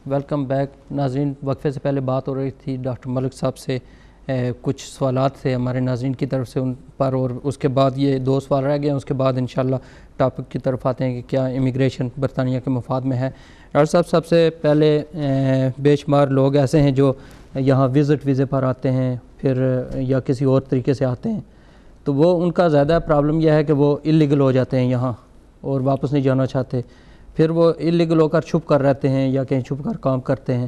Welcome back ناظرین. وقفے سے پہلے بات ہو رہی تھی ڈاکٹر ملک صاحب سے, کچھ سوالات تھے ہمارے ناظرین کی طرف سے ان پر, اور اس کے بعد یہ 2 سوال رہ گئے ہیں. اس کے بعد انشاءاللہ ٹاپک کی طرف آتے ہیں کہ کیا امیگریشن برطانیہ کے مفاد میں ہے. ڈاکٹر صاحب, سب سے پہلے بے شمار لوگ ایسے ہیں جو یہاں وزٹ ویزے پر آتے ہیں پھر یا کسی اور طریقے سے آتے ہیں, تو وہ ان کا زیادہ پرابلم یہ ہے کہ وہ اللیگل ہو جاتے ہیں یہاں اور واپس نہیں جانا چاہتے. پھر وہ اللیگل ہو کر چھپ کر رہتے ہیں یا کہیں چھپ کر کام کرتے ہیں,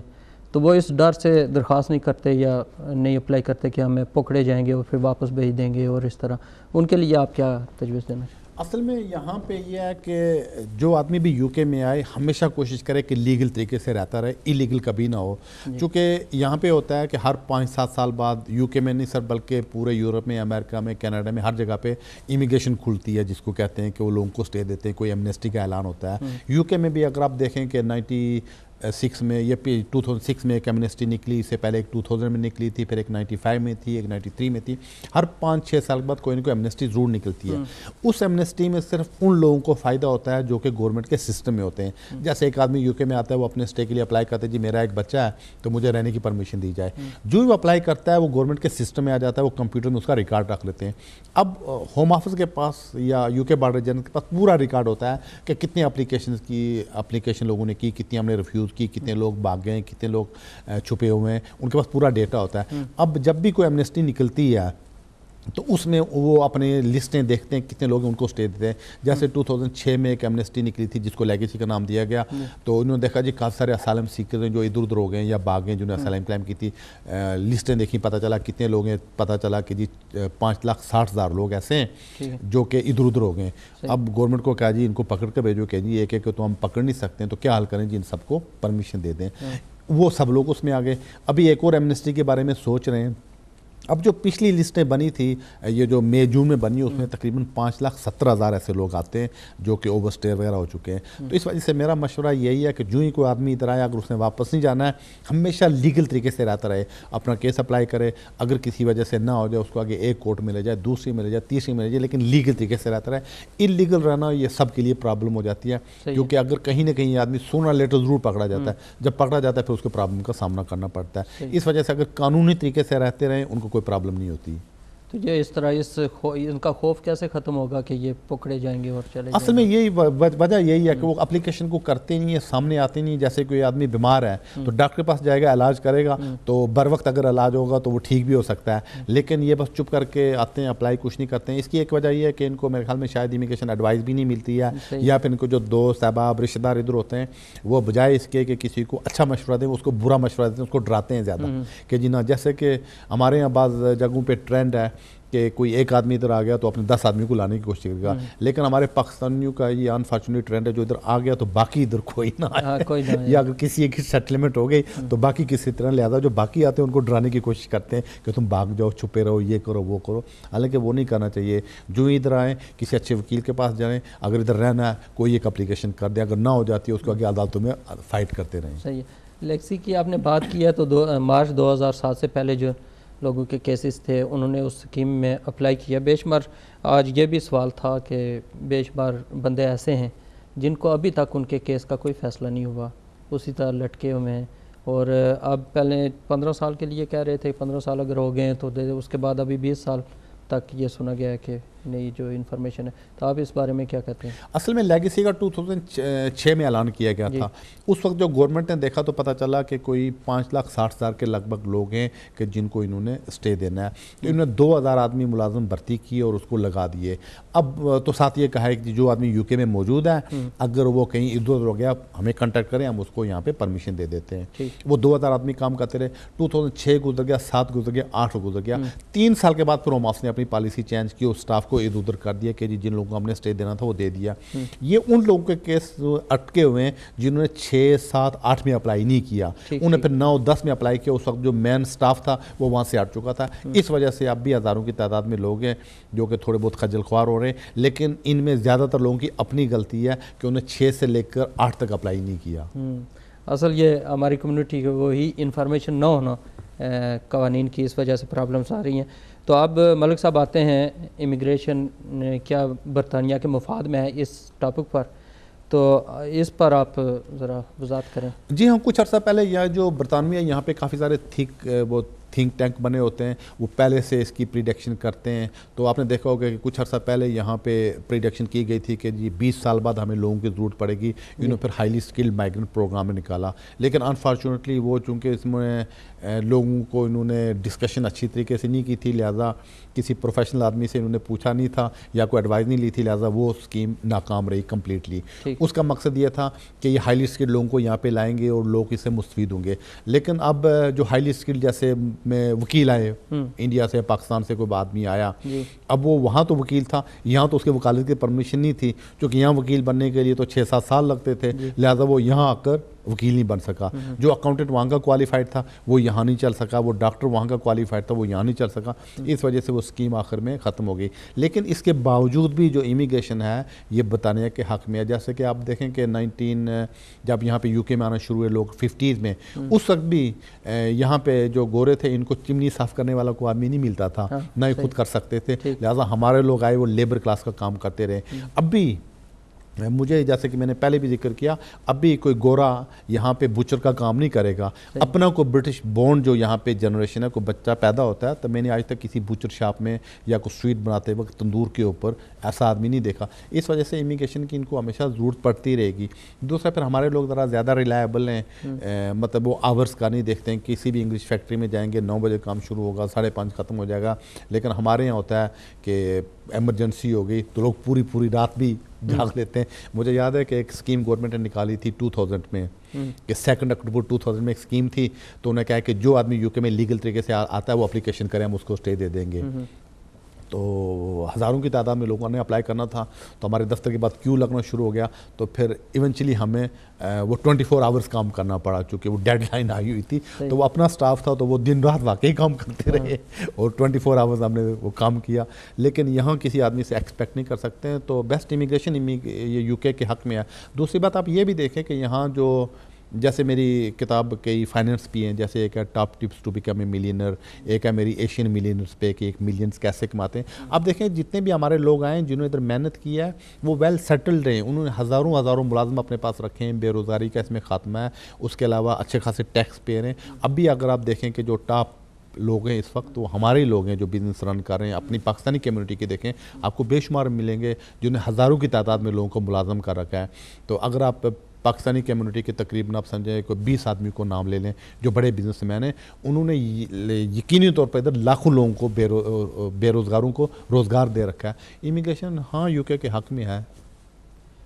تو وہ اس ڈر سے درخواست نہیں کرتے یا نہیں اپلائی کرتے کہ ہمیں پکڑے جائیں گے اور پھر واپس بھیج دیں گے, اور اس طرح ان کے لیے آپ کیا تجویز دینا چاہتے ہیں؟ اصل میں یہاں پہ یہ ہے کہ جو آدمی بھی یو کے میں آئے ہمیشہ کوشش کرے کہ لیگل طریقے سے رہتا رہے, اللیگل کبھی نہ ہو. چونکہ یہاں پہ ہوتا ہے کہ ہر 5-7 سال بعد یو کے میں نہیں سر بلکہ پورے یورپ میں, امریکہ میں, کینیڈا میں, ہر جگہ پہ امیگریشن کھلتی ہے جس کو کہتے ہیں کہ وہ لوگوں کو سٹے دیتے ہیں, کوئی ایمنیسٹی کا اعلان ہوتا ہے. یو کے میں بھی اگر آپ دیکھیں کہ 96 میں یہ 2006 میں ایک ایمنیسٹی نکلی, اس سے پہلے ایک 2000 میں نکلی تھی, پھر ایک 95 میں تھی, ایک 93 میں تھی. ہر 5-6 سال بعد کوئی نہ کوئی ایمنیسٹی ضرور نکلتی ہے. اس ایمنیسٹی میں صرف ان لوگوں کو فائدہ ہوتا ہے جو کہ گورنمنٹ کے سسٹم میں ہوتے ہیں. جیسے ایک آدمی یو کے میں آتا ہے, وہ اپنے اسٹے کے لیے اپلائی کرتا ہے, جی میرا ایک بچہ ہے تو مجھے رہنے کی پرمیشن دی جائے. جو بھی وہ اپلائی کرتا ہے وہ گورنمنٹ کے سسٹم میں آ جاتا ہے, وہ کمپیوٹر میں اس کا ریکارڈ رکھ لیتے ہیں. اب ہوم آفس کے پاس یا یو کے بارڈر جنرل کے پاس پورا ریکارڈ ہوتا ہے کہ کتنی اپلیکیشن لوگوں نے کی, کتنی ہم نے ریفیوز کی, کتنے لوگ بھاگ گئے, کتنے لوگ چھپے ہوئے ہیں, ان کے پاس پورا ڈیٹا ہوتا ہے. اب جب بھی کوئی ایمنیسٹی نکلتی ہے تو اس میں وہ اپنے لسٹیں دیکھتے ہیں کتنے لوگ ان کو سٹے دیتے ہیں. جیسے 2006 میں ایک ایمنیسٹی نکلی تھی جس کو لیگیسی کا نام دیا گیا, تو انہوں نے دیکھا جی کافی سارے اسائلم سیکرز ہیں جو ادھر ادھر ہو گئے ہیں یا بھاگ گئے جنہوں نے اسائلم کلیم کی تھی. لسٹیں دیکھیں, پتہ چلا کتنے لوگ ہیں, پتہ چلا کہ جی 5,60,000 لوگ ایسے ہیں جو کہ ادھر ادھر ہو گئے ہیں. اب گورنمنٹ کو کہا جی ان کو پکڑ کے بھیجو, کہ جی ایک ایک کو تو ہم پکڑ نہیں سکتے ہیں, تو کیا حل کریں جی, ان سب کو پرمیشن دے دیں. وہ سب لوگ اس میں آ گئے. ابھی ایک اور ایمنیسٹی کے بارے میں سوچ رہے ہیں. اب جو پچھلی لسٹیں بنی تھی, یہ جو مئی جون میں بنی, اس میں تقریباً 5,70,000 ایسے لوگ آتے ہیں جو کہ اوور سٹے وغیرہ ہو چکے ہیں. تو اس وجہ سے میرا مشورہ یہی ہے کہ جو ہی کوئی آدمی ادھر آیا, اگر اس نے واپس نہیں جانا ہے, ہمیشہ لیگل طریقے سے رہتا رہے, اپنا کیس اپلائی کرے. اگر کسی وجہ سے نہ ہو جائے, اس کو آگے ایک کورٹ ملے جائے, دوسری ملے جائے, تیسری ملے جائے, لیکن لیگل طریقے سے رہتا رہے. اللیگل رہنا یہ سب کے لیے پرابلم ہو جاتی ہے, کیونکہ اگر کہیں نہ کہیں آدمی سونا لیٹر ضرور پکڑا جاتا ہے. جب پکڑا جاتا ہے پھر اس کو پرابلم کا سامنا کرنا پڑتا ہے. اس وجہ سے اگر قانونی طریقے سے رہتے رہیں, ان کو کوئی پرابلم نہیں ہوتی. تو یہ اس طرح ان کا خوف کیسے ختم ہوگا کہ یہ پکڑے جائیں گے اور چلے جائیں گے؟ اصل میں یہی وجہ یہی ہے کہ وہ اپلیکیشن کو کرتے نہیں ہیں, سامنے آتے نہیں. جیسے کوئی آدمی بیمار ہے تو ڈاکٹر کے پاس جائے گا, علاج کرے گا, تو بر وقت اگر علاج ہوگا تو وہ ٹھیک بھی ہو سکتا ہے. لیکن یہ بس چپ کر کے آتے ہیں, اپلائی کچھ نہیں کرتے ہیں. اس کی ایک وجہ یہ ہے کہ ان کو میرے خیال میں شاید امیگریشن ایڈوائز بھی نہیں ملتی ہے, یا پھر ان کو جو دوست احباب رشتہ دار ادھر ہوتے ہیں وہ بجائے اس کے کہ کسی کو اچھا مشورہ دیں, اس کو برا مشورہ دیتے ہیں, اس کو ڈراتے ہیں زیادہ کہ جی نہ. جیسے کہ ہمارے یہاں بعض جگہوں پہ ٹرینڈ ہے کہ کوئی ایک آدمی ادھر آ گیا تو اپنے 10 آدمی کو لانے کی کوشش کرے گا. لیکن ہمارے پاکستانیوں کا یہ انفارچونیٹ ٹرینڈ ہے, جو ادھر آ گیا تو باقی ادھر کوئی نہ آئے, یا اگر کسی ایک سیٹلمنٹ ہو گئی تو باقی کسی طرح, لہٰذا جو باقی آتے ہیں ان کو ڈرانے کی کوشش کرتے ہیں کہ تم بھاگ جاؤ, چھپے رہو, یہ کرو وہ کرو. حالانکہ وہ نہیں کرنا چاہیے. جو ادھر آئیں کسی اچھے وکیل کے پاس جائیں, اگر ادھر رہنا ہے کوئی ایک اپلیکیشن کر دیں, اگر نہ ہو جاتی ہے اس کو آگے عدالتوں میں فائٹ کرتے رہیں. صحیح ہے. لیگسی کی آپ نے بات کی ہے, تو مارچ 2007 سے پہلے جو لوگوں کے کیسز تھے انہوں نے اس اسکیم میں اپلائی کیا. بے شمار آج یہ بھی سوال تھا کہ بے شمار بندے ایسے ہیں جن کو ابھی تک ان کے کیس کا کوئی فیصلہ نہیں ہوا, اسی طرح لٹکے ہوئے ہیں. اور اب پہلے 15 سال کے لیے کہہ رہے تھے, 15 سال اگر ہو گئے ہیں تو اس کے بعد ابھی 20 سال تک یہ سنا گیا ہے کہ نئی جو انفارمیشن ہے. تو آپ اس بارے میں کیا کہتے ہیں؟ اصل میں لیگیسی کا 2006 میں اعلان کیا گیا تھا. اس وقت جو گورنمنٹ نے دیکھا تو پتہ چلا کہ کوئی 5,60,000 کے لگ بھگ لوگ ہیں کہ جن کو انہوں نے اسٹے دینا ہے. تو انہوں نے 2,000 آدمی ملازم بھرتی کی اور اس کو لگا دیے. اب تو ساتھ یہ کہا ہے کہ جو آدمی یو کے میں موجود ہے اگر وہ کہیں ادھر ادھر ہو گیا ہمیں کنٹیکٹ کریں, ہم اس کو یہاں پہ پرمیشن دے دیتے ہیں. وہ 2,000 آدمی کام کرتے رہے. 2006 گزر گیا, 7 گزر گیا, 8 گزر گیا. 3 سال کے بعد پھر ہوم آفس نے اپنی پالیسی چینج کی اور اسٹاف کو ادھر ادھر کر دیا کہ جن لوگوں کو ہم نے اسٹے دینا تھا وہ دے دیا. یہ ان لوگوں کے کیس اٹکے ہوئے ہیں جنہوں نے 6, 7, 8 میں اپلائی نہیں کیا. انہوں نے پھر 9, 10 میں اپلائی کیا. اس وقت جو مین سٹاف تھا وہ وہاں سے ہٹ چکا تھا. اس وجہ سے اب بھی ہزاروں کی تعداد میں لوگ ہیں جو کہ تھوڑے بہت خجل خوار ہو رہے ہیں. لیکن ان میں زیادہ تر لوگوں کی اپنی غلطی ہے کہ انہیں 6 سے لے کر 8 تک اپلائی نہیں کیا. اصل یہ ہماری کمیونٹی کو وہی انفارمیشن نہ ہونا قوانین کی, اس وجہ سے پرابلمس آ رہی ہیں. تو اب ملک صاحب آتے ہیں امیگریشن کیا برطانیہ کے مفاد میں ہے اس ٹاپک پر. تو اس پر آپ ذرا وضاحت کریں. جی ہاں، کچھ عرصہ پہلے یہ جو برطانوی ہے یہاں پہ کافی سارے تھنک ٹینک بنے ہوتے ہیں، وہ پہلے سے اس کی پریڈکشن کرتے ہیں. تو آپ نے دیکھا ہوگا کہ کچھ عرصہ پہلے یہاں پہ پریڈکشن کی گئی تھی کہ جی 20 سال بعد ہمیں لوگوں کی ضرورت پڑے گی. انہوں پھر ہائیلی اسکلڈ مائیگرنٹ پروگرام میں نکالا، لیکن انفارچونیٹلی وہ چونکہ اس میں لوگوں کو انہوں نے ڈسکشن اچھی طریقے سے نہیں کی تھی، لہٰذا کسی پروفیشنل آدمی سے انہوں نے پوچھا نہیں تھا یا کوئی ایڈوائز نہیں لی تھی، لہٰذا وہ اسکیم ناکام رہی کمپلیٹلی. اس کا مقصد یہ تھا کہ یہ ہائیلی اسکلڈ لوگوں کو یہاں پہ لائیں گے اور لوگ اس سے مستفید ہوں گے. لیکن اب جو ہائیلی اسکلڈ جیسے میں وکیل آئے انڈیا سے، پاکستان سے کوئی آدمی آیا، اب وہ وہاں تو وکیل تھا، یہاں تو اس کے وکالت کی پرمیشن نہیں تھی، کیونکہ یہاں وکیل بننے کے لیے تو 6-7 سال لگتے تھے، لہٰذا وہ یہاں آ کر وکیل نہیں بن سکا. جو اکاؤنٹنٹ وہاں کا کوالیفائڈ تھا وہ یہاں نہیں چل سکا، وہ ڈاکٹر وہاں کا کوالیفائڈ تھا وہ یہاں نہیں چل سکا. اس وجہ سے وہ اسکیم آخر میں ختم ہو گئی. لیکن اس کے باوجود بھی جو امیگریشن ہے یہ برطانیہ کے حق میں ہے. جیسے کہ آپ دیکھیں کہ جب یہاں پہ UK میں آنا شروع ہوئے لوگ 50s میں، اس وقت بھی یہاں پہ جو گورے تھے ان کو چمنی صاف کرنے والا کوئی آدمی نہیں ملتا تھا، نہ ہی خود کر سکتے تھے، لہٰذا ہمارے لوگ آئے وہ لیبر کلاس کا کام کرتے رہے. اب بھی مجھے جیسے کہ میں نے پہلے بھی ذکر کیا، اب بھی کوئی گورا یہاں پہ بچر کا کام نہیں کرے گا. اپنا کوئی برٹش بورن جو یہاں پہ جنریشن ہے، کوئی بچہ پیدا ہوتا ہے، تو میں نے آج تک کسی بچر شاپ میں یا کوئی سویٹ بناتے وقت تندور کے اوپر ایسا آدمی نہیں دیکھا. اس وجہ سے امیگریشن کی ان کو ہمیشہ ضرورت پڑتی رہے گی. دوسرا پھر ہمارے لوگ ذرا زیادہ ریلائبل ہیں، مطلب وہ آورس کا نہیں دیکھتے ہیں. کسی بھی انگلش فیکٹری میں جائیں گے 9 بجے کام شروع ہوگا، 5:30 ختم ہو جائے گا. لیکن ہمارے یہاں ہوتا ہے کہ ایمرجنسی ہو گئی تو لوگ پوری رات بھی جھاگ لیتے ہیں. مجھے یاد ہے کہ ایک اسکیم گورنمنٹ نے نکالی تھی 2000 میں کہ 2 اکتوبر 2000 میں ایک اسکیم تھی، تو انہیں کہا کہ جو آدمی UK میں لیگل طریقے سے آتا ہے وہ اپلیکیشن کریں، ہم اس کو اسٹے دے دیں گے. تو ہزاروں کی تعداد میں لوگوں نے اپلائی کرنا تھا، تو ہمارے دفتر کے بعد کیو لگنا شروع ہو گیا. تو پھر ایونچولی ہمیں وہ 24 آورس کام کرنا پڑا، چونکہ وہ ڈیڈ لائن آئی ہوئی تھی. تو وہ اپنا سٹاف تھا تو وہ دن رات واقعی کام کرتے رہے اور 24 آورس ہم نے وہ کام کیا. لیکن یہاں کسی آدمی سے ایکسپیکٹ نہیں کر سکتے ہیں. تو بیسٹ امیگریشن یہ UK کے حق میں ہے. دوسری بات آپ یہ بھی دیکھیں کہ یہاں جو جیسے میری کتاب کئی فائننس بھی ہیں، جیسے ایک ہے top tips to become a millionaire, ایک ہے میری ایشین ملینرز پہ کہ 1 ملینز کیسے کماتے ہیں. آپ دیکھیں جتنے بھی ہمارے لوگ آئے ہیں جنہوں نے ادھر محنت کی ہے وہ ویل سیٹلڈ ہیں، انہوں نے ہزاروں ملازم اپنے پاس رکھے ہیں، بے روزگاری کا اس میں خاتمہ ہے، اس کے علاوہ اچھے خاصے ٹیکس پیئر ہیں. اب بھی اگر آپ دیکھیں کہ جو ٹاپ لوگ ہیں اس وقت وہ ہمارے لوگ ہیں جو بزنس رن کر رہے ہیں. اپنی پاکستانی کمیونٹی کے دیکھیں آپ کو بے شمار ملیں گے جنہوں نے ہزاروں کی تعداد میں لوگوں کو ملازم کر رکھا ہے. تو اگر آپ پاکستانی کمیونٹی کے تقریباً آپ سمجھیں کوئی 20 آدمی کو نام لے لیں جو بڑے بزنس مین ہیں، انہوں نے یقینی طور پر ادھر لاکھوں لوگوں کو بے روزگاروں کو روزگار دے رکھا ہے. امیگریشن ہاں UK کے حق میں ہے.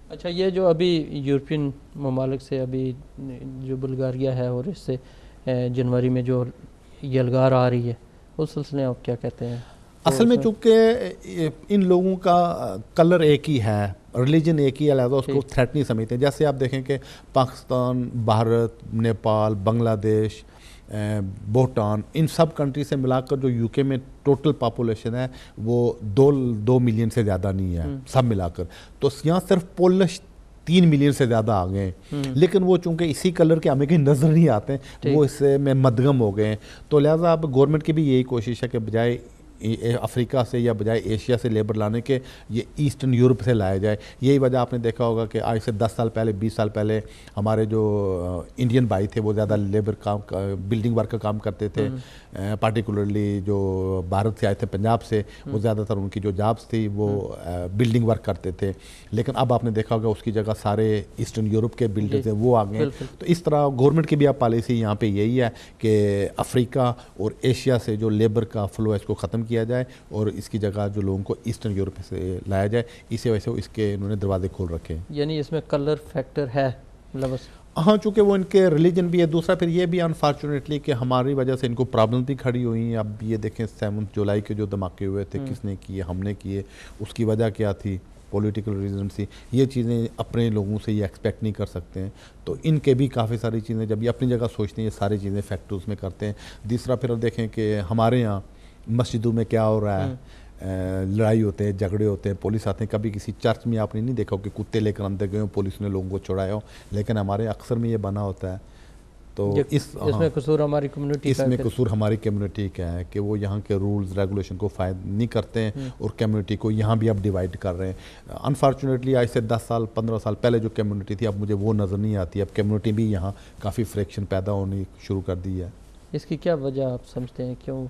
اچھا، یہ جو ابھی یورپین ممالک سے ابھی جو بلغاریہ ہے اور اس سے جنوری میں جو یلغار آ رہی ہے، اس سلسلے آپ کیا کہتے ہیں؟ اصل میں چونکہ ان لوگوں کا کلر ایک ہی ہے، ریلیجن ایک ہی ہے، لہٰذا اس کو تھریٹ نہیں سمجھتے. جیسے آپ دیکھیں کہ پاکستان، بھارت، نیپال، بنگلہ دیش، بھوٹان، ان سب کنٹری سے ملا کر جو UK میں ٹوٹل پاپولیشن ہے وہ 2 ملین سے زیادہ نہیں ہے سب ملا کر. تو یہاں صرف پولش 3 ملین سے زیادہ آ گئے ہیں، لیکن وہ چونکہ اسی کلر کے ہمیں کہیں نظر نہیں آتے ہیں، وہ اس میں مدغم ہو گئے ہیں. تو لہٰذا اب گورنمنٹ کی بھی یہی کوشش ہے کہ بجائے افریقہ سے یا بجائے ایشیا سے لیبر لانے کے یہ ایسٹرن یورپ سے لایا جائے. یہی وجہ آپ نے دیکھا ہوگا کہ آج سے 10 سال پہلے 20 سال پہلے ہمارے جو انڈین بھائی تھے وہ زیادہ لیبر کام بلڈنگ ورک کا کام کرتے تھے. پارٹیکولرلی جو بھارت سے آئے تھے پنجاب سے، وہ زیادہ تر ان کی جو جابس تھی وہ بلڈنگ ورک کرتے تھے. لیکن اب آپ نے دیکھا ہوگا اس کی جگہ سارے ایسٹرن یورپ کے بلڈرز ہیں وہ آ گئے. تو اس طرح گورنمنٹ کی بھی اب پالیسی یہاں پہ یہی ہے کہ افریقہ اور ایشیا سے جو لیبر کا فلو ہے اس کو ختم کیا جائے اور اس کی جگہ جو لوگوں کو ایسٹرن یورپ سے لایا جائے. اسی وجہ سے اس کے انہوں نے دروازے کھول رکھے ہیں. یعنی اس میں کلر فیکٹر ہے ہاں، چونکہ وہ ان کے ریلیجن بھی ہے. دوسرا پھر یہ بھی انفارچونیٹلی کہ ہماری وجہ سے ان کو پرابلم بھی کھڑی ہوئی ہیں. اب یہ دیکھیں 7 جولائی کے جو دھماکے ہوئے تھے کس نے کیے؟ ہم نے کیے. اس کی وجہ کیا تھی؟ پولیٹیکل ریزن سی. یہ چیزیں اپنے لوگوں سے یہ ایکسپیکٹ نہیں کر سکتے ہیں. تو ان کے بھی کافی ساری چیزیں جب یہ اپنی جگہ سوچتے ہیں یہ ساری چیزیں فیکٹرز میں کرتے ہیں. دوسرا پھر دیکھیں کہ ہمارے یہاں مسجدوں میں کیا ہو رہا ہے، لڑائی ہوتے ہیں، جھگڑے ہوتے ہیں، پولیس آتے ہیں. کبھی کسی چرچ میں آپ نے نہیں دیکھا کہ کتے لے کر اندر گئے ہوں، پولیس نے لوگوں کو چھڑایا ہو، لیکن ہمارے اکثر میں یہ بنا ہوتا ہے. تو اس میں قصور ہماری کمیونٹی کا، اس میں قصور ہماری کمیونٹی کا ہے کہ وہ یہاں کے رولز ریگولیشن کو فائد نہیں کرتے ہیں اور کمیونٹی کو یہاں بھی اب ڈیوائڈ کر رہے ہیں. انفارچونیٹلی آج سے 10 سال 15 سال پہلے جو کمیونٹی تھی اب مجھے وہ نظر نہیں آتی. اب کمیونٹی بھی یہاں کافی فریکشن پیدا ہونی شروع کر دی ہے. اس کی کیا وجہ آپ سمجھتے ہیں، کیوں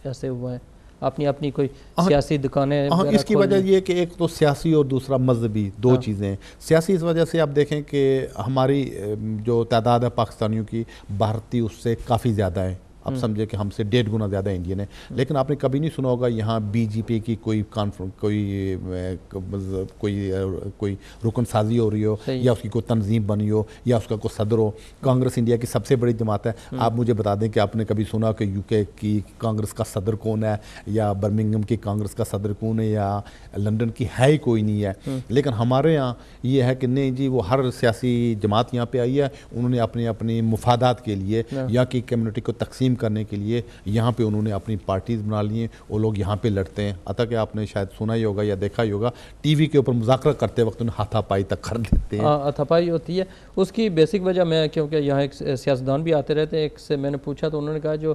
ایسے ہوا ہے؟ اپنی کوئی سیاسی دکانیں؟ اس کی وجہ یہ کہ ایک تو سیاسی اور دوسرا مذہبی، دو چیزیں ہیں. سیاسی اس وجہ سے آپ دیکھیں کہ ہماری جو تعداد ہے پاکستانیوں کی بھارتی اس سے کافی زیادہ ہے. آپ سمجھے کہ ہم سے 1.5 گنا زیادہ انڈین ہیں. لیکن آپ نے کبھی نہیں سنا ہوگا یہاں بی جے پی کی کوئی رکن سازی ہو رہی ہو یا اس کی کوئی تنظیم بنی ہو یا اس کا کوئی صدر ہو. کانگریس انڈیا کی سب سے بڑی جماعت ہے. آپ مجھے بتا دیں کہ آپ نے کبھی سنا کہ یو کے کی کانگریس کا صدر کون ہے یا برمنگھم کی کانگریس کا صدر کون ہے یا لندن کی ہے ہی کوئی نہیں ہے. لیکن ہمارے یہاں یہ ہے کہ نہیں جی، وہ ہر سیاسی جماعت یہاں پہ آئی ہے، انہوں نے اپنی مفادات کے لیے یہاں کی کمیونٹی کو تقسیم کرنے کے لیے یہاں پہ انہوں نے اپنی پارٹیز بنا لی ہیں. وہ لوگ یہاں پہ لڑتے ہیں. حتیٰ کہ آپ نے شاید سنا ہی ہوگا یا دیکھا ہی ہوگا ٹی وی کے اوپر مذاکرہ کرتے وقت انہیں ہاتھا پائی تک کر دیتے ہیں. ہاتھا پائی ہوتی ہے. اس کی بیسک وجہ میں، کیونکہ یہاں ایک سیاستدان بھی آتے رہتے ہیں، ایک سے میں نے پوچھا تو انہوں نے کہا جو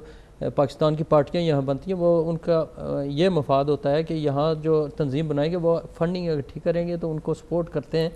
پاکستان کی پارٹیاں یہاں بنتی ہیں وہ ان کا یہ مفاد ہوتا ہے کہ یہاں جو تنظیم بنائیں گے وہ فنڈنگ اکٹھی کریں گے تو ان کو سپورٹ کرتے ہیں.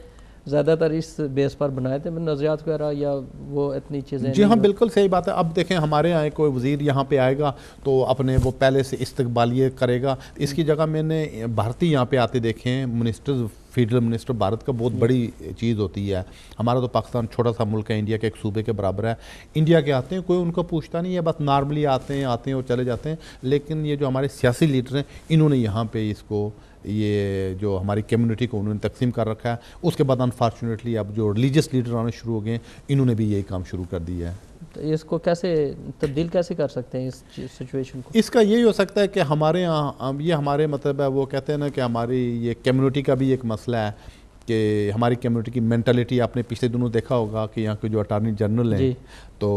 زیادہ تر اس بیس پر بنائے تھے نظریات وغیرہ یا وہ اتنی چیزیں. جی ہاں بالکل صحیح بات ہے. اب دیکھیں ہمارے یہاں کوئی وزیر یہاں پہ آئے گا تو اپنے وہ پہلے سے استقبالیہ کرے گا. اس کی جگہ میں نے بھارتی یہاں پہ آتے دیکھے ہیں. منسٹرز، فیڈرل منسٹر بھارت کا بہت بڑی چیز ہوتی ہے. ہمارا تو پاکستان چھوٹا سا ملک ہے، انڈیا کے ایک صوبے کے برابر ہے. انڈیا کے آتے ہیں کوئی ان کو پوچھتا نہیں ہے، بس نارملی آتے ہیں اور چلے جاتے ہیں. لیکن یہ جو ہمارے سیاسی لیڈر ہیں انہوں نے یہاں پہ اس کو، یہ جو ہماری کمیونٹی کو انہوں نے تقسیم کر رکھا ہے. اس کے بعد انفارچونیٹلی اب جو ریلیجس لیڈر آنے شروع ہو گئے ہیں انہوں نے بھی یہی کام شروع کر دیا ہے. تو اس کو کیسے تبدیل کیسے کر سکتے ہیں اس سچویشن کو؟ اس کا یہی ہو سکتا ہے کہ ہمارے یہاں یہ ہمارے مطلب ہے، وہ کہتے ہیں نا کہ ہماری یہ کمیونٹی کا بھی ایک مسئلہ ہے کہ ہماری کمیونٹی کی مینٹلٹی. آپ نے پچھلے دنوں دیکھا ہوگا کہ یہاں کے جو اٹارنی جنرل ہیں تو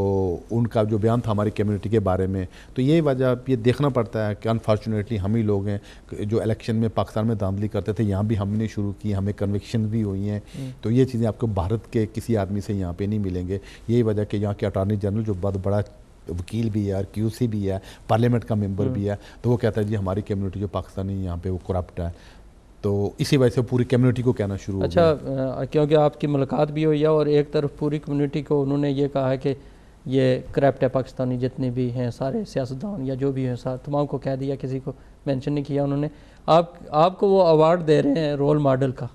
ان کا جو بیان تھا ہماری کمیونٹی کے بارے میں، تو یہ وجہ یہ دیکھنا پڑتا ہے کہ انفارچونیٹلی ہم ہی لوگ ہیں جو الیکشن میں پاکستان میں دھاندلی کرتے تھے، یہاں بھی ہم نے شروع کی، ہمیں کنوکشن بھی ہوئی ہیں. تو یہ چیزیں آپ کو بھارت کے کسی آدمی سے یہاں پہ نہیں ملیں گے. یہی وجہ کہ یہاں کے اٹارنی جنرل جو بہت بڑا وکیل بھی ہے اور کیو سی بھی ہے، پارلیمنٹ کا ممبر بھی ہے، تو وہ کہتا ہے جی ہماری کمیونٹی جو پاکستانی یہاں پہ وہ کرپٹ ہے. تو اسی وجہ سے پوری کمیونٹی کو کہنا شروع ہو گیا. اچھا، کیونکہ آپ کی ملاقات بھی ہوئی ہے اور ایک طرف پوری کمیونٹی کو انہوں نے یہ کہا ہے کہ یہ کرپٹ ہے، پاکستانی جتنے بھی ہیں سارے سیاستدان یا جو بھی ہیں تمام کو کہہ دیا، کسی کو مینشن نہیں کیا انہوں نے. آپ کو وہ ایوارڈ دے رہے ہیں رول ماڈل کا،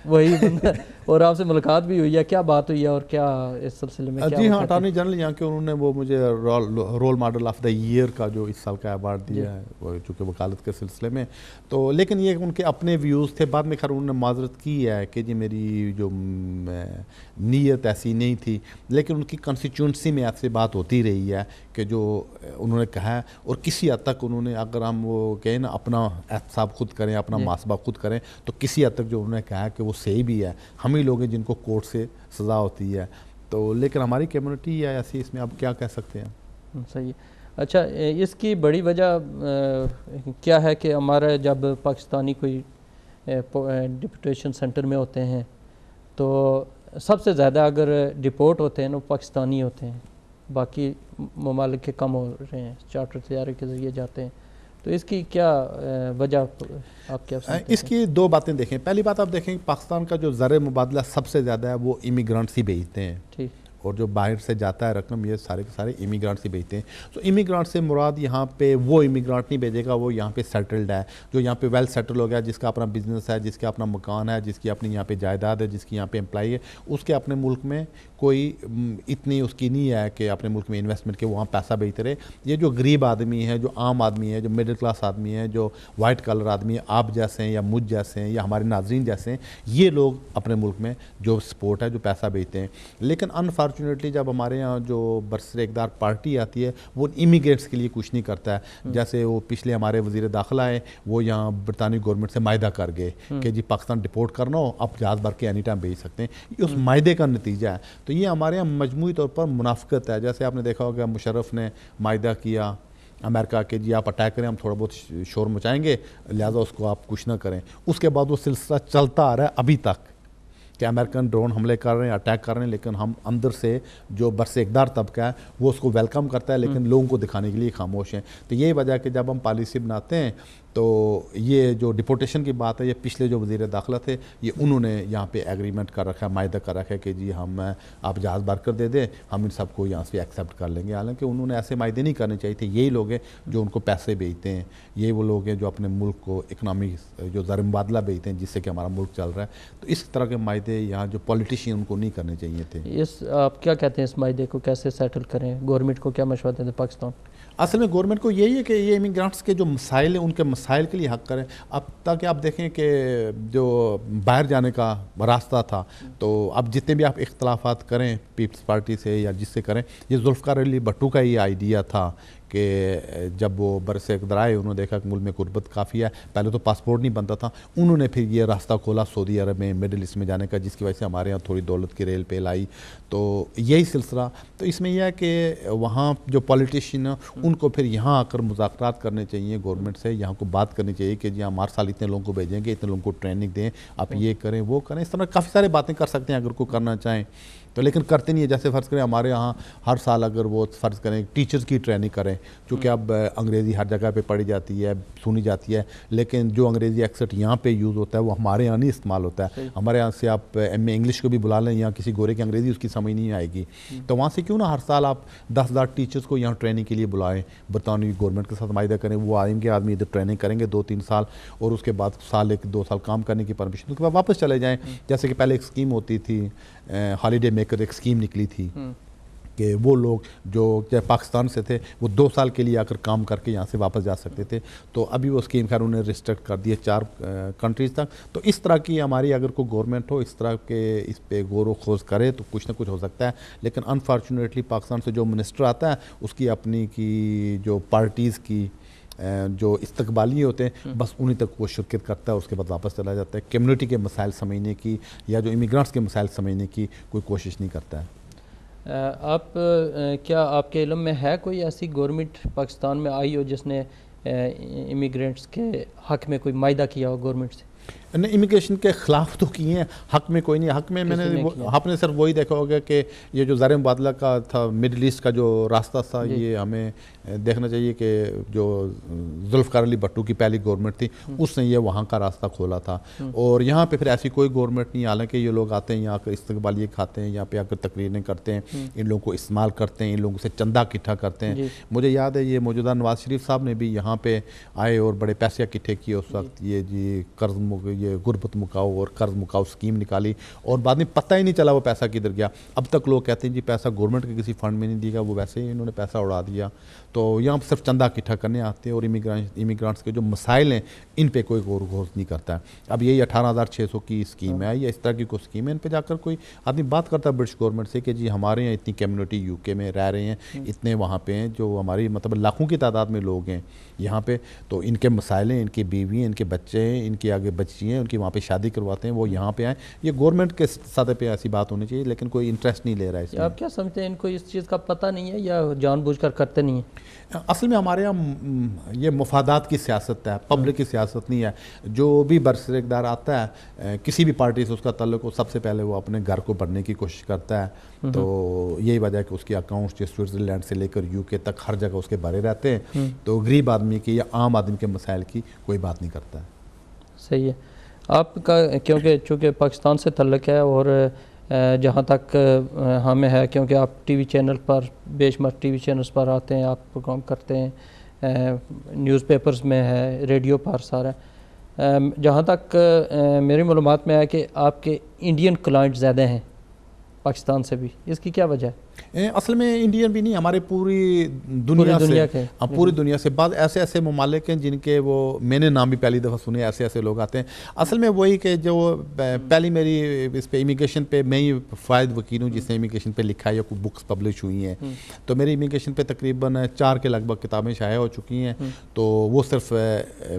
وہی بندہ اور آپ سے ملاقات بھی ہوئی ہے. کیا بات ہوئی ہے اور کیا اس سلسلے میں کیا؟ جی ہاں، اٹارنی جنرل یہاں کے انہوں نے وہ مجھے role model of the year کا جو اس سال کا ایوارڈ دیا ہے، چونکہ وکالت کے سلسلے میں. تو لیکن یہ ان کے اپنے ویوز تھے. بعد میں خیر انہوں نے معذرت کی ہے کہ جی میری جو نیت ایسی نہیں تھی. لیکن ان کی کنسٹیچوئنسی میں ایسی بات ہوتی رہی ہے کہ جو انہوں نے کہا ہے، اور کسی حد تک انہوں نے، اگر ہم وہ کہیں نا اپنا احتساب خود کریں، اپنا محاسبہ خود کریں، تو کسی حد تک جو انہوں نے کہا ہے کہ وہ صحیح بھی ہے. ہم ہی لوگ ہیں جن کو کورٹ سے سزا ہوتی ہے. تو لیکن ہماری کمیونٹی ہے ایسی، اس میں اب کیا کہہ سکتے ہیں. صحیح. اچھا، اس کی بڑی وجہ کیا ہے کہ ہمارا جب پاکستانی کوئی ڈپوٹیشن سینٹر میں ہوتے ہیں تو سب سے زیادہ اگر ڈپورٹ ہوتے ہیں وہ پاکستانی ہوتے ہیں، باقی ممالک کے کم ہو رہے ہیں، چارٹر طیارے کے ذریعے جاتے ہیں. تو اس کی کیا وجہ آپ کیا سمجھتے ہیں؟ اس کی دو باتیں دیکھیں. پہلی بات آپ دیکھیں پاکستان کا جو زر مبادلہ سب سے زیادہ ہے وہ امیگرانٹس ہی بھیجتے ہیں. ٹھیک. اور جو باہر سے جاتا ہے رقم یہ سارے کے سارے امیگرانٹس ہی بھیجتے ہیں. تو امیگرانٹ سے مراد یہاں پہ وہ امیگرانٹ نہیں بھیجے گا وہ یہاں پہ سیٹلڈ ہے، جو یہاں پہ ویل سیٹل ہو گیا، جس کا اپنا بزنس ہے، جس کا اپنا مکان ہے، جس کی اپنی یہاں پہ جائیداد ہے، جس کی یہاں پہ امپلائی ہے. اس کے اپنے ملک میں کوئی اتنی اس کی نہیں ہے کہ اپنے ملک میں انویسٹمنٹ کے وہاں پیسہ بھیجتے رہے. یہ جو غریب آدمی ہے، جو عام آدمی ہے، جو مڈل کلاس آدمی ہے، جو وائٹ کلر آدمی ہے، آپ جیسے ہیں یا مجھ جیسے ہیں یا ہمارے ناظرین جیسے ہیں، یہ لوگ اپنے ملک میں جو سپورٹ ہے، جو پیسہ بھیجتے ہیں. لیکن انفارچونیٹلی جب ہمارے یہاں جو برسر اقدار پارٹی آتی ہے وہ امیگریٹس کے لیے کچھ نہیں کرتا ہے. جیسے وہ پچھلے ہمارے وزیر داخلہ آئے، وہ یہاں برطانوی گورنمنٹ سے معاہدہ کر گئے کہ جی پاکستان ڈپورٹ کرنا ہو آپ جہاز بھر کے اینی ٹائم بھیج سکتے ہیں. یہ اس معاہدے کا نتیجہ ہے. تو یہ ہمارے یہاں مجموعی طور پر منافقت ہے. جیسے آپ نے دیکھا ہوگا مشرف نے معاہدہ کیا امریکہ کے جی آپ اٹیک کریں، ہم تھوڑا بہت شور مچائیں گے، لہٰذا اس کو آپ کچھ نہ کریں. اس کے بعد وہ سلسلہ چلتا آ رہا ہے ابھی تک. کہ امریکن ڈرون حملے کر رہے ہیں، اٹیک کر رہے ہیں، لیکن ہم اندر سے جو برس اقدار طبقہ ہے وہ اس کو ویلکم کرتا ہے، لیکن لوگوں کو دکھانے کے لیے خاموش ہیں. تو یہی وجہ ہے کہ جب ہم پالیسی بناتے ہیں تو یہ جو ڈپورٹیشن کی بات ہے، یہ پچھلے جو وزیر داخلہ تھے یہ انہوں نے یہاں پہ ایگریمنٹ کر رکھا ہے، معاہدہ کر رکھا ہے کہ جی ہم آپ جہاز بھر کر دے دیں، ہم ان سب کو یہاں سے ایکسیپٹ کر لیں گے. حالانکہ انہوں نے ایسے معاہدے نہیں کرنے چاہیے تھے. یہی لوگ ہیں جو ان کو پیسے بھیجتے ہیں، یہی وہ لوگ ہیں جو اپنے ملک کو اکنامی جو زر مبادلہ بھیجتے ہیں جس سے کہ ہمارا ملک چل رہا ہے. تو اس طرح کے معاہدے یہاں جو پولیٹیشین ان کو نہیں کرنے چاہیے تھے. آپ کیا کہتے ہیں اس معاہدے کو کیسے سیٹل کریں؟ گورنمنٹ کو کیا مشورہ دیتے ہیں پاکستان؟ اصل میں گورنمنٹ کو یہی ہے کہ یہ امیگرانٹس کے جو مسائل ہیں ان کے مسائل کے لیے حق کریں. اب تاکہ آپ دیکھیں کہ جو باہر جانے کا راستہ تھا، تو اب جتنے بھی آپ اختلافات کریں پیپلز پارٹی سے یا جس سے کریں، یہ ذوالفقار علی بھٹو کا یہ آئیڈیا تھا کہ جب وہ برس اقتدار آئے انہوں نے دیکھا کہ ملک میں غربت کافی ہے، پہلے تو پاسپورٹ نہیں بنتا تھا، انہوں نے پھر یہ راستہ کھولا سعودی عرب میں، مڈل ایسٹ میں جانے کا، جس کی وجہ سے ہمارے یہاں تھوڑی دولت کی ریل پیل آئی. تو یہی سلسلہ. تو اس میں یہ ہے کہ وہاں جو پولیٹیشین ہیں ان کو پھر یہاں آ کر مذاکرات کرنے چاہیے گورنمنٹ سے، یہاں کو بات کرنی چاہیے کہ جی ہم ہر سال اتنے لوگوں کو بھیجیں گے، اتنے لوگوں کو ٹریننگ دیں، آپ یہ کریں وہ کریں. اس طرح کافی سارے باتیں کر سکتے ہیں اگر کوئی کرنا چاہیں تو، لیکن کرتے نہیں ہے. جیسے فرض کریں ہمارے یہاں ہر سال اگر وہ فرض کریں ٹیچرز کی ٹریننگ کریں، چونکہ اب انگریزی ہر جگہ پہ پڑھی جاتی ہے، سنی جاتی ہے، لیکن جو انگریزی ایکسنٹ یہاں پہ یوز ہوتا ہے وہ ہمارے یہاں نہیں استعمال ہوتا ہے. ہمارے یہاں سے آپ ایم اے انگلش کو بھی بلا لیں، یہاں کسی گورے کی انگریزی اس کی سمجھ نہیں آئے گی. تو وہاں سے کیوں نہ ہر سال آپ 10,000 ٹیچرز کو یہاں ٹریننگ کے لیے بلائیں، برطانوی گورنمنٹ کے ساتھ معاہدہ کریں، وہ آئیں گے آدمی ادھر ٹریننگ کریں گے 2-3 سال، اور اس کے بعد سال 1-2 سال کام کرنے کی پرمیشن، اس کے بعد واپس چلے جائیں. جیسے کہ پہلے ایک اسکیم ہوتی تھی ہالیڈے میکر، ایک اسکیم نکلی تھی کہ وہ لوگ جو پاکستان سے تھے وہ 2 سال کے لیے آ کر کام کر کے یہاں سے واپس جا سکتے تھے. تو ابھی وہ اسکیم خیر انہوں نے ریسٹرکٹ کر دی ہے 4 کنٹریز تک. تو اس طرح کی ہماری اگر کوئی گورنمنٹ ہو اس طرح کے اس پہ غور و خوض کرے تو کچھ نہ کچھ ہو سکتا ہے. لیکن انفارچونیٹلی پاکستان سے جو منسٹر آتا ہے اس کی اپنی کی جو پارٹیز کی جو استقبالی ہوتے ہیں بس انہی تک وہ شرکت کرتا ہے، اس کے بعد واپس چلا جاتا ہے. کمیونٹی کے مسائل سمجھنے کی یا جو امیگرانٹس کے مسائل سمجھنے کی کوئی کوشش نہیں کرتا ہے. کیا آپ کے علم میں ہے کوئی ایسی گورنمنٹ پاکستان میں آئی ہو جس نے امیگرینٹس کے حق میں کوئی معاہدہ کیا ہو گورنمنٹ سے؟ نہیں، امیگریشن کے خلاف تو کیے ہیں، حق میں کوئی نہیں. حق میں میں نے آپ نے صرف وہی دیکھا ہوگا کہ یہ جو زر مبادلہ کا تھا مڈل ایسٹ کا جو راستہ تھا، یہ ہمیں دیکھنا چاہیے کہ جو ذوالفقار علی بھٹو کی پہلی گورنمنٹ تھی اس نے یہ وہاں کا راستہ کھولا تھا. اور یہاں پہ پھر ایسی کوئی گورنمنٹ نہیں، حالانکہ یہ لوگ آتے ہیں یہاں آ کر استقبالیے کھاتے ہیں، یہاں پہ آ کر تقریریں کرتے ہیں، ان لوگوں کو استعمال کرتے ہیں، ان لوگوں سے چندہ اکٹھا کرتے ہیں. مجھے یاد ہے یہ موجودہ نواز شریف صاحب نے بھی یہاں پہ آئے اور بڑے پیسے اکٹھے کیے اس وقت، یہ جی قرض یہ غربت مکاؤ اور قرض مکاؤ اسکیم نکالی، اور بعد میں پتہ ہی نہیں چلا وہ پیسہ کدھر گیا. اب تک لوگ کہتے ہیں جی پیسہ گورنمنٹ کے کسی فنڈ میں نہیں دیا گیا، وہ ویسے ہی انہوں نے پیسہ اڑا دیا. تو یہاں صرف چندہ اکٹھا کرنے آتے ہیں، اور امیگرانٹس کے جو مسائل ہیں ان پہ کوئی غور و خوض نہیں کرتا ہے. اب یہی 18,600 کی اسکیم ہے یا اس طرح کی کوئی اسکیم ہے، ان پہ جا کر کوئی آدمی بات کرتا ہے برٹش گورنمنٹ سے کہ جی ہمارے یہاں اتنی کمیونٹی یو کے میں رہ رہے ہیں، اتنے وہاں پہ ہیں جو ہماری مطلب لاکھوں کی تعداد میں لوگ ہیں یہاں پہ، تو ان کے مسائل ہیں، ان کی بیوی ہیں، ان کے بچے ہیں، ان کی آگے بچی ہیں، ان کی وہاں پہ شادی کرواتے ہیں، وہ یہاں پہ آئیں. یہ گورنمنٹ کے سطح پہ ایسی بات ہونی چاہیے، لیکن کوئی انٹرسٹ نہیں لے رہا ہے اس میں. آپ کیا سمجھتے ہیں ان کو اس چیز کا پتہ نہیں ہے یا جان بوجھ کر کرتے نہیں ہیں؟ اصل میں ہمارے یہاں یہ مفادات کی سیاست ہے، پبلک کی سیاست نہیں ہے. جو بھی برسر اقتدار آتا ہے کسی بھی پارٹی سے اس کا تعلق ہو، سب سے پہلے وہ اپنے گھر کو بھرنے کی کوشش کرتا ہے. تو یہی وجہ ہے کہ اس کے اکاؤنٹس جو سوئٹزرلینڈ سے لے کر یو کے تک ہر جگہ اس کے بھرے رہتے ہیں. تو غریب آدمی کی یا عام آدمی کے مسائل کی کوئی بات نہیں کرتا ہے. صحیح ہے. آپ کا چونکہ پاکستان سے تعلق ہے، اور جہاں تک ہمیں ہے کیونکہ آپ ٹی وی چینل پر بے شمار ٹی وی چینلز پر آتے ہیں، آپ پروگرام کرتے ہیں، نیوز پیپرز میں ہے، ریڈیو پر سارا، جہاں تک میری معلومات میں ہے کہ آپ کے انڈین کلائنٹ زیادہ ہیں پاکستان سے بھی، اس کی کیا وجہ ہے؟ اصل میں انڈین بھی نہیں، ہمارے پوری دنیا سے، پوری دنیا سے. بعض ایسے ممالک ہیں جن کے وہ میں نے نام بھی پہلی دفعہ سنے، ایسے لوگ آتے ہیں. اصل میں وہی کہ جو پہلی میری اس پہ امیگریشن پہ میں ہی فائد وکیل ہوں جس نے امیگریشن پہ لکھا ہے یا کوئی بکس پبلش ہوئی ہیں. تو میری امیگریشن پہ تقریباً 4 کے لگ بھگ کتابیں شائع ہو چکی ہیں. تو وہ صرف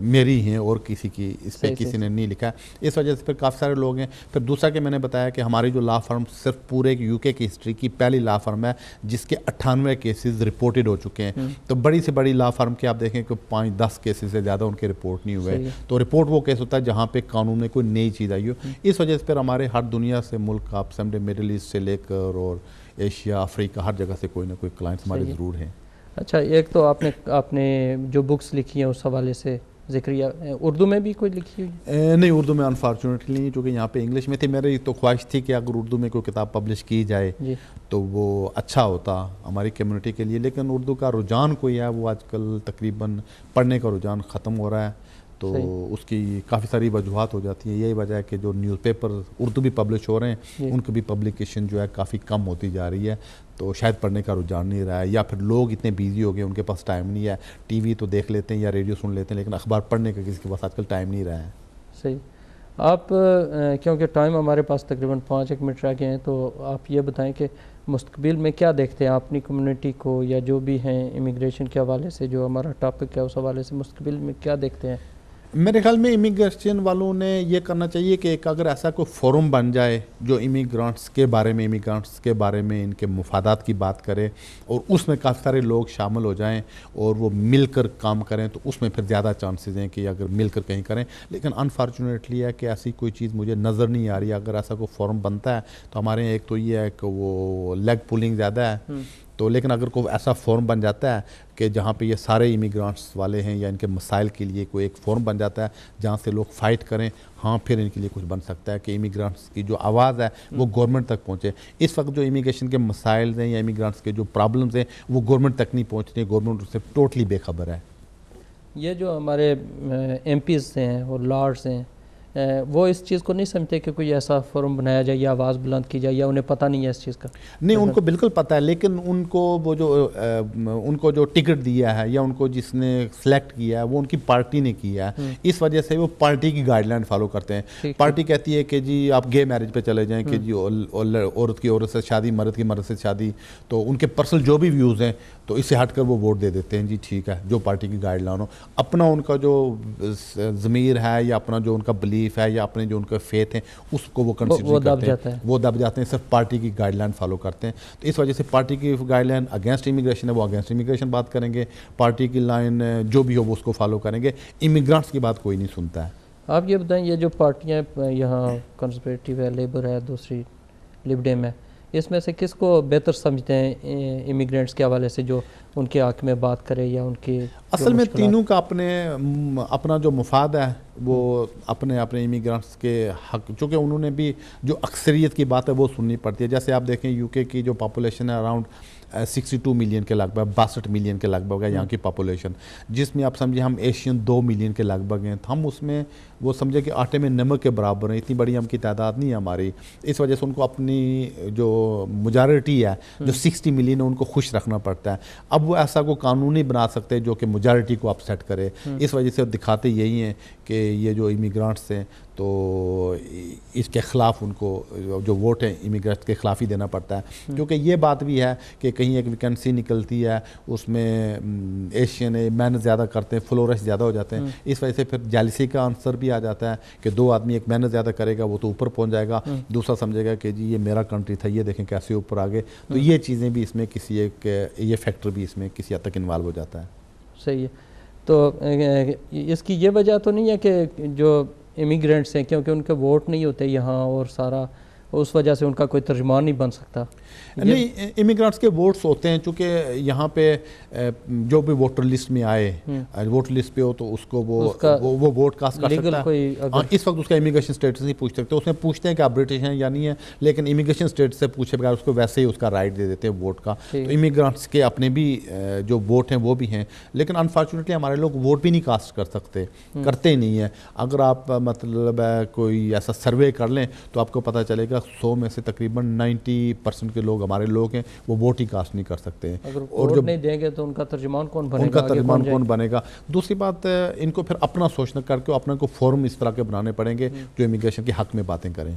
میری ہیں اور کسی کی اس پہ کسی نے نہیں لکھا. اس وجہ سے پھر کافی سارے لوگ ہیں. پھر دوسرا کہ میں نے بتایا کہ ہماری جو لا فرم صرف پورے یو کے کی ہسٹری کی پہلی لا فرم ہے جس کے 98 کیسز رپورٹڈ ہو چکے ہیں. تو بڑی سے بڑی لا فرم کے آپ دیکھیں کہ 5-10 کیسز سے زیادہ ان کے رپورٹ نہیں ہوئے. تو رپورٹ وہ کیس ہوتا ہے جہاں پہ قانون میں کوئی نئی چیز آئی ہو. اس وجہ سے پھر ہمارے ہر دنیا سے ملک آپ سمجھے مڈل ایسٹ سے لے کر اور ایشیا افریقہ ہر جگہ سے کوئی نہ کوئی کلائنٹس ہمارے ضرور ہیں. اچھا ایک تو آپ نے جو بکس لکھی ہیں اس حوالے سے ذکریہ اردو میں بھی کوئی لکھی ہوئی ہے؟ نہیں اردو میں انفارچونیٹلی نہیں چونکہ یہاں پہ انگلش میں تھی. میری تو خواہش تھی کہ اگر اردو میں کوئی کتاب پبلش کی جائے تو وہ اچھا ہوتا ہماری کمیونٹی کے لیے. لیکن اردو کا رجحان کوئی ہے وہ آج کل تقریباً پڑھنے کا رجحان ختم ہو رہا ہے. تو اس کی کافی ساری وجوہات ہو جاتی ہیں. یہی وجہ ہے کہ جو نیوز پیپر اردو بھی پبلش ہو رہے ہیں ان کی بھی پبلیکیشن جو ہے کافی کم ہوتی جا رہی ہے. تو شاید پڑھنے کا رجحان نہیں رہا ہے یا پھر لوگ اتنے بیزی ہو گئے ان کے پاس ٹائم نہیں ہے. ٹی وی تو دیکھ لیتے ہیں یا ریڈیو سن لیتے ہیں لیکن اخبار پڑھنے کا کسی کے پاس آج کل ٹائم نہیں رہا ہے. صحیح. آپ کیونکہ ٹائم ہمارے پاس تقریباً 5 منٹ رہ گئے ہیں تو آپ یہ بتائیں کہ مستقبل میں کیا دیکھتے ہیں اپنی کمیونٹی کو یا جو بھی ہیں امیگریشن کے حوالے سے جو ہمارا ٹاپک ہے اس حوالے سے مستقبل میں کیا دیکھتے ہیں؟ میرے خیال میں امیگریشن والوں نے یہ کرنا چاہیے کہ ایک اگر ایسا کوئی فورم بن جائے جو امیگرانٹس کے بارے میں ان کے مفادات کی بات کرے اور اس میں کافی سارے لوگ شامل ہو جائیں اور وہ مل کر کام کریں تو اس میں پھر زیادہ چانسز ہیں کہ اگر مل کر کہیں کریں. لیکن انفارچونیٹلی ہے کہ ایسی کوئی چیز مجھے نظر نہیں آ رہی. اگر ایسا کوئی فورم بنتا ہے تو ہمارے یہاں ایک تو یہ ہے کہ وہ لیگ پولنگ زیادہ ہے. تو لیکن اگر کوئی ایسا فورم بن جاتا ہے کہ جہاں پہ یہ سارے امیگرانٹس والے ہیں یا ان کے مسائل کے لیے کوئی ایک فورم بن جاتا ہے جہاں سے لوگ فائٹ کریں, ہاں پھر ان کے لیے کچھ بن سکتا ہے کہ امیگرانٹس کی جو آواز ہے وہ گورنمنٹ تک پہنچے. اس وقت جو امیگریشن کے مسائل ہیں یا امیگرانٹس کے جو پرابلمز ہیں وہ گورنمنٹ تک نہیں پہنچتے, گورنمنٹ اس سے ٹوٹلی بے خبر ہے. یہ جو ہمارے ایم پیز ہیں اور لارڈس ہیں وہ اس چیز کو نہیں سمجھتے کہ کوئی ایسا فورم بنایا جائے یا آواز بلند کی جائے یا انہیں پتہ نہیں ہے اس چیز کا؟ نہیں ان کو بالکل پتہ ہے لیکن ان کو جو ٹکٹ دیا ہے یا ان کو جس نے سلیکٹ کیا ہے وہ ان کی پارٹی نے کیا ہے. اس وجہ سے وہ پارٹی کی گائیڈ لائن فالو کرتے ہیں. پارٹی کہتی ہے کہ جی آپ گے میرج پہ چلے جائیں کہ جی عورت کی عورت سے شادی, مرد کی مرد سے شادی, تو ان کے پرسنل جو بھی ویوز ہیں تو اس سے ہٹ کر وہ ووٹ دے دیتے ہیں. جی ٹھیک ہے جو پارٹی کی گائیڈ لائن ہو. اپنا ان کا جو ضمیر ہے یا اپنا جو ان کا بلیف ہے یا اپنے جو ان کا فیتھ ہیں اس کو وہ کنسیڈر کرتے ہیں, وہ دب جاتے ہیں, صرف پارٹی کی گائیڈ لائن فالو کرتے ہیں. تو اس وجہ سے پارٹی کی گائیڈ لائن اگینسٹ امیگریشن ہے وہ اگینسٹ امیگریشن بات کریں گے, پارٹی کی لائن جو بھی ہو وہ اس کو فالو کریں گے. امیگرانٹس کی بات کوئی نہیں سنتا ہے. آپ یہ بتائیں یہ جو پارٹیاں یہاں کنزرویٹو ہے, لیبر ہے, دوسری لبڈیم ہے, اس میں سے کس کو بہتر سمجھتے ہیں امیگرینٹس کے حوالے سے جو ان کے حق میں بات کرے یا ان کی؟ اصل میں تینوں کا اپنا جو مفاد ہے وہ اپنے امیگرانٹس کے حق, چونکہ انہوں نے بھی جو اکثریت کی بات ہے وہ سننی پڑتی ہے. جیسے آپ دیکھیں یو کے کی جو پاپولیشن ہے اراؤنڈ 62 ملین کے لگ بھگ, 62 ملین کے لگ بھگ ہے یہاں کی پاپولیشن, جس میں آپ سمجھیں ہم ایشین 2 ملین کے لگ بھگ ہیں. ہم اس میں وہ سمجھے کہ آٹے میں نمک کے برابر ہیں, اتنی بڑی ہم کی تعداد نہیں ہے ہماری. اس وجہ سے ان کو اپنی جو میجارٹی ہے جو 60 ملین ہے ان کو خوش رکھنا پڑتا ہے. اب وہ ایسا کو قانون نہیں بنا سکتے جو کہ میجارٹی کو اپسیٹ کرے. اس وجہ سے دکھاتے یہی ہیں کہ یہ جو امیگرانٹس ہیں تو اس کے خلاف ان کو جو ووٹ ہیں امیگرینٹس کے خلاف ہی دینا پڑتا ہے. کیونکہ یہ بات بھی ہے کہ کہیں ایک ویکنسی نکلتی ہے اس میں ایشین محنت زیادہ کرتے ہیں, فلورش زیادہ ہو جاتے ہیں. اس وجہ سے پھر جالسی کا آنسر بھی آ جاتا ہے کہ 2 آدمی ایک محنت زیادہ کرے گا وہ تو اوپر پہنچ جائے گا, دوسرا سمجھے گا کہ جی یہ میرا کنٹری تھا یہ دیکھیں کیسے اوپر آگے. تو یہ چیزیں بھی اس میں کسی ایک یہ فیکٹر بھی اس میں کسی حد تک انوالو ہو جاتا ہے. صحیح ہے. تو اس کی یہ وجہ تو نہیں ہے کہ جو امیگرینٹس ہیں کیونکہ ان کے ووٹ نہیں ہوتے یہاں اور سارا اس وجہ سے ان کا کوئی ترجمان نہیں بن سکتا؟ نہیں امیگرانٹس کے ووٹس ہوتے ہیں چونکہ یہاں پہ جو بھی ووٹر لسٹ میں آئے ووٹر لسٹ پہ ہو تو اس کو وہ ووٹ کاسٹ کر سکتا ہے. اس وقت اس کا امیگریشن اسٹیٹس نہیں پوچھ سکتے, اس میں پوچھتے ہیں کہ آپ برٹش ہیں یا نہیں ہے, لیکن امیگریشن اسٹیٹس سے پوچھے بغیر اس کو ویسے ہی اس کا رائٹ دے دیتے ہیں ووٹ کا. تو امیگرانٹس کے اپنے بھی جو ووٹ ہیں وہ بھی ہیں, لیکن انفارچونیٹلی ہمارے لوگ ووٹ بھی نہیں کاسٹ کر سکتے, کرتے ہی نہیں ہیں. اگر آپ مطلب کوئی ایسا سروے کر لیں تو آپ کو پتہ چلے گا 100 میں سے تقریباً 90% کے لوگ ہمارے لوگ ہیں وہ ووٹ ہی کاسٹ نہیں کر سکتے ہیں. اور جب نہیں دیں گے تو ان کا ترجمان کون بنے گا؟ ان کا ترجمان کون بنے گا؟ دوسری بات ان کو پھر اپنا سوچنا کر کے اپنے کو فورم اس طرح کے بنانے پڑیں گے جو امیگریشن کے حق میں باتیں کریں.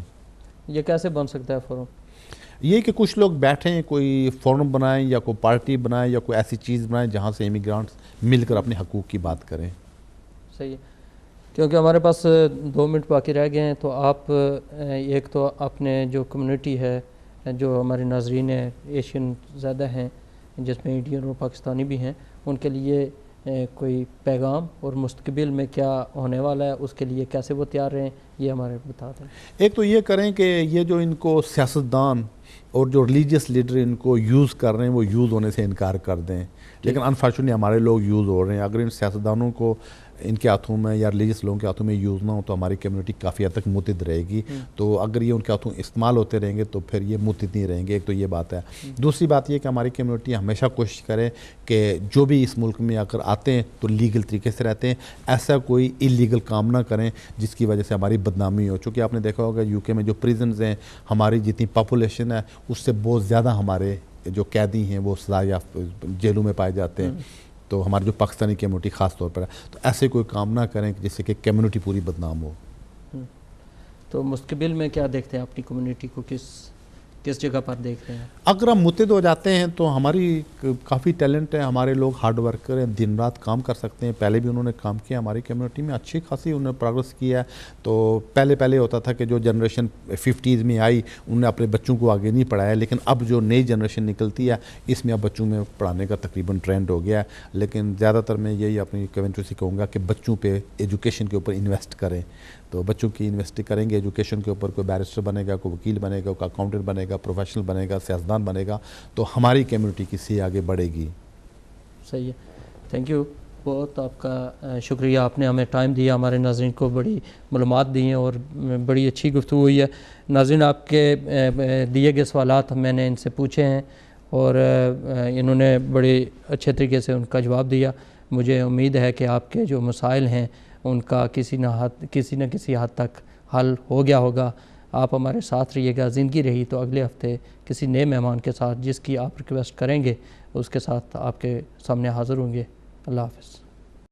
یہ کیسے بن سکتا ہے فورم؟ یہ کہ کچھ لوگ بیٹھیں, کوئی فورم بنائیں یا کوئی پارٹی بنائیں یا کوئی ایسی چیز بنائیں جہاں سے امیگرانٹس مل کر اپنے حقوق کی بات کریں. صحیح ہے. کیونکہ ہمارے پاس 2 منٹ باقی رہ گئے ہیں تو آپ ایک تو اپنے جو کمیونٹی ہے جو ہمارے ناظرین ہیں ایشین زیادہ ہیں جس میں انڈین اور پاکستانی بھی ہیں، ان کے لیے کوئی پیغام اور مستقبل میں کیا ہونے والا ہے اس کے لیے کیسے وہ تیار رہیں، یہ ہمارے بتا دیں۔ ایک تو یہ کریں کہ یہ جو ان کو سیاستدان اور جو ریلیجیس لیڈر ان کو یوز کر رہے ہیں وہ یوز ہونے سے انکار کر دیں، لیکن انفارچونیٹلی ہمارے لوگ یوز ہو رہے ہیں۔ اگر ان سیاستدانوں کو ان کے ہاتھوں میں یا ریلیجیس لوگوں کے ہاتھوں میں یوز نہ ہو تو ہماری کمیونٹی کافی حد تک متحد رہے گی، تو اگر یہ ان کے ہاتھوں استعمال ہوتے رہیں گے تو پھر یہ متحد نہیں رہیں گے۔ ایک تو یہ بات ہے۔ دوسری بات یہ کہ ہماری کمیونٹی ہمیشہ کوشش کرے کہ جو بھی اس ملک میں اگر آتے ہیں تو لیگل طریقے سے رہتے ہیں، ایسا کوئی انلیگل کام نہ کریں جس کی وجہ سے ہماری بدنامی ہو۔ چونکہ آپ نے دیکھا ہوگا یو کے میں جو پریزنز ہیں، ہماری جتنی پاپولیشن ہے اس سے بہت زیادہ ہمارے جو قیدی ہیں وہ سزا یافتہ جیلوں میں پائے جاتے ہیں، تو ہماری جو پاکستانی کمیونٹی خاص طور پر ہے، تو ایسے کوئی کام نہ کریں جس سے کہ کمیونٹی پوری بدنام ہو۔ تو مستقبل میں کیا دیکھتے ہیں اپنی کمیونٹی کو، کس جگہ پر دیکھ رہے ہیں؟ اگر ہم متحد ہو جاتے ہیں تو ہماری کافی ٹیلنٹ ہے، ہمارے لوگ ہارڈ ورکر ہیں، دن رات کام کر سکتے ہیں۔ پہلے بھی انہوں نے کام کیا ہماری کمیونٹی میں، اچھی خاصی انہوں نے پروگرس کیا ہے۔ تو پہلے ہوتا تھا کہ جو جنریشن 50s میں آئی انہوں نے اپنے بچوں کو آگے نہیں پڑھایا، لیکن اب جو نئی جنریشن نکلتی ہے اس میں اب بچوں میں پڑھانے کا تقریباً ٹرینڈ ہو گیا ہے۔ لیکن زیادہ تر میں یہی اپنی کمیونٹی سے کہوں گا کہ بچوں پہ ایجوکیشن کے اوپر انویسٹ کریں، تو بچوں کی انویسٹ کریں گے ایجوکیشن کے اوپر، کوئی بیرسٹر بنے گا، کوئی وکیل بنے گا، کوئی اکاؤنٹنٹ بنے گا، پروفیشنل بنے گا، سیاستدان بنے گا، تو ہماری کمیونٹی کسی آگے بڑھے گی۔ صحیح ہے، تھینک یو، بہت آپ کا شکریہ، آپ نے ہمیں ٹائم دیا، ہمارے ناظرین کو بڑی معلومات دی ہیں اور بڑی اچھی گفتگو ہوئی ہے۔ ناظرین، آپ کے دیے گئے سوالات میں نے ان سے پوچھے ہیں اور انہوں نے بڑے اچھے طریقے سے ان کا جواب دیا۔ مجھے امید ہے کہ آپ کے جو مسائل ہیں ان کا کسی نہ کسی حد تک حل ہو گیا ہوگا۔ آپ ہمارے ساتھ رہیے گا، زندگی رہی تو اگلے ہفتے کسی نئے مہمان کے ساتھ جس کی آپ ریکویسٹ کریں گے اس کے ساتھ آپ کے سامنے حاضر ہوں گے۔ اللہ حافظ۔